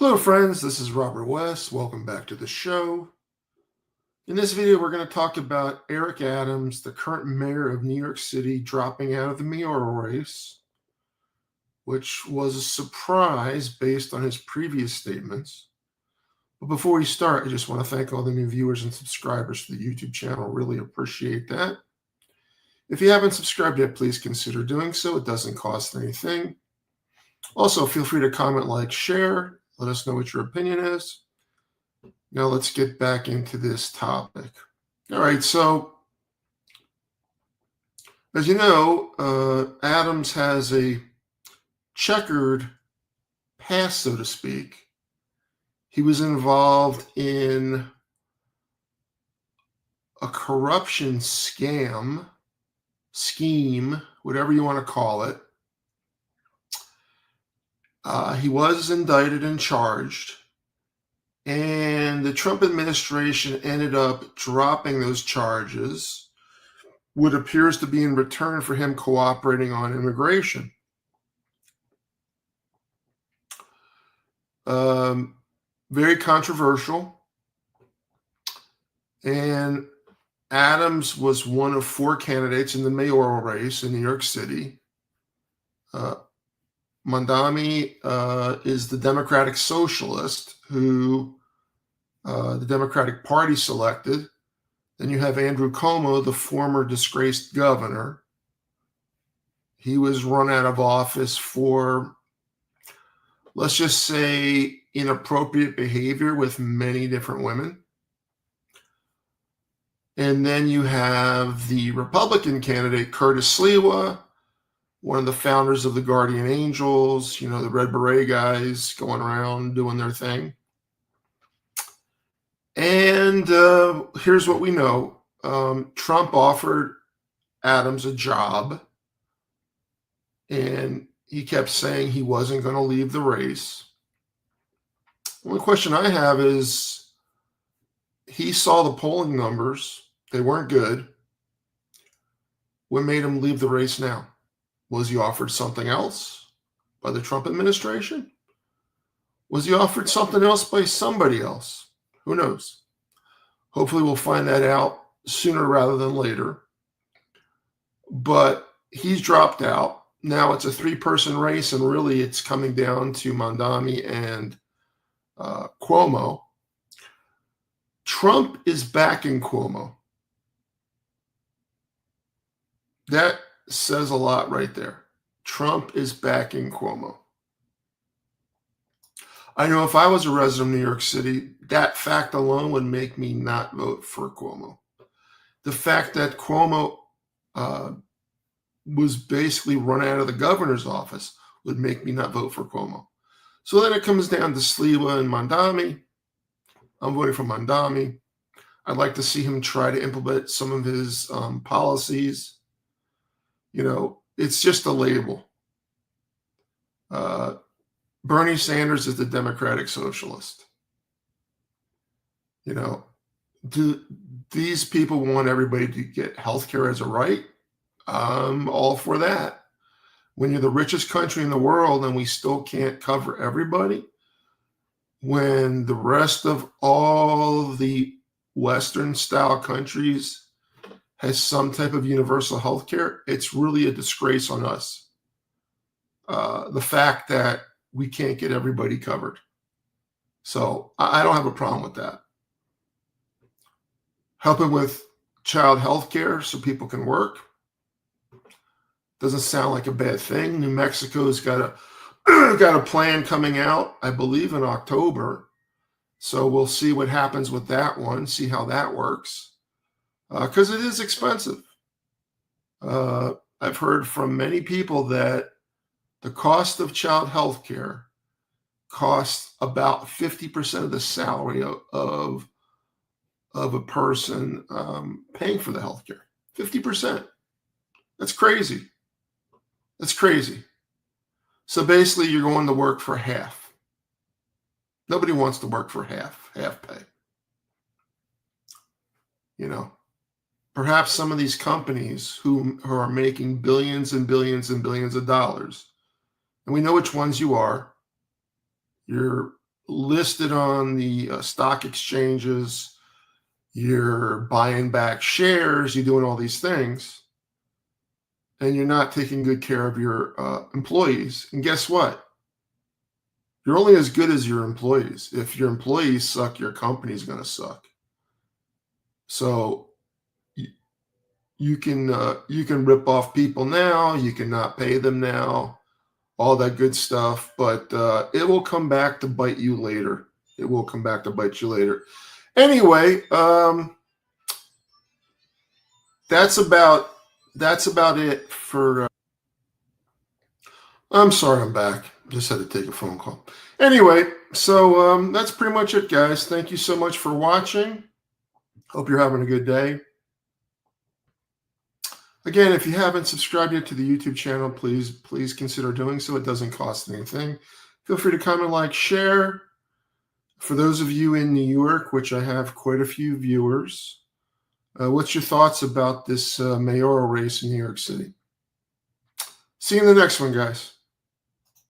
Hello friends, this is Robert West. Welcome back to the show. In this video, we're going to talk about Eric Adams, the current mayor of New York City, dropping out of the mayoral race, which was a surprise based on his previous statements. But before we start, I just want to thank all the new viewers and subscribers to the YouTube channel. Really appreciate that. If you haven't subscribed yet, please consider doing so. It doesn't cost anything. Also, feel free to comment, like, share. Let us know what your opinion is. Now let's get back into this topic. All right, so as you know, Adams has a checkered past, so to speak. He was involved in a corruption scheme, whatever you want to call it. He was indicted and charged, and the Trump administration ended up dropping those charges, what appears to be in return for him cooperating on immigration. Very controversial, and Adams was one of 4 candidates in the mayoral race in New York City. Mamdani is the Democratic Socialist who the Democratic Party selected. Then you have Andrew Cuomo, the former disgraced governor. He was run out of office for, let's just say, inappropriate behavior with many different women. And then you have the Republican candidate, Curtis Sliwa, one of the founders of the Guardian Angels, you know, the Red Beret guys going around doing their thing. And here's what we know. Trump offered Adams a job, and he kept saying he wasn't going to leave the race. The only question I have is, he saw the polling numbers. They weren't good. What made him leave the race now? Was he offered something else by the Trump administration? Was he offered something else by somebody else? Who knows? Hopefully we'll find that out sooner rather than later. But he's dropped out. Now it's a 3-person race, and really it's coming down to Mamdani and Cuomo. Trump is backing Cuomo. That says a lot right there. Trump is backing Cuomo. I know if I was a resident of New York City, that fact alone would make me not vote for Cuomo. The fact that Cuomo was basically run out of the governor's office would make me not vote for Cuomo. So then it comes down to Sliwa and Mamdani. I'm voting for Mamdani. I'd like to see him try to implement some of his policies. You know, it's just a label. Bernie Sanders is the Democratic Socialist. You know, do these people want everybody to get health care as a right? I'm all for that. When you're the richest country in the world and we still can't cover everybody, when the rest of all the Western-style countries has some type of universal health care, it's really a disgrace on us. The fact that we can't get everybody covered. So I don't have a problem with that. Helping with child health care so people can work doesn't sound like a bad thing. New Mexico's got a plan coming out, I believe, in October. So we'll see what happens with that one, see how that works. Because it is expensive. I've heard from many people that the cost of child health care costs about 50% of the salary of a person paying for the health care. 50%. That's crazy. That's crazy. So basically, you're going to work for half. Nobody wants to work for half pay. You know, perhaps some of these companies who are making billions and billions and billions of dollars, and we know which ones you are. You're listed on the stock exchanges, you're buying back shares, you're doing all these things, and you're not taking good care of your employees. And guess what? You're only as good as your employees. If your employees suck, your company's going to suck. So you can rip off people now. You can not pay them now. All that good stuff, but it will come back to bite you later. It will come back to bite you later. Anyway, that's about it for. I'm sorry, I'm back. Just had to take a phone call. Anyway, so that's pretty much it, guys. Thank you so much for watching. Hope you're having a good day. Again, if you haven't subscribed yet to the YouTube channel, please consider doing so. It doesn't cost anything. Feel free to comment, like, share. For those of you in New York, which I have quite a few viewers, what's your thoughts about this mayoral race in New York City? See you in the next one, guys.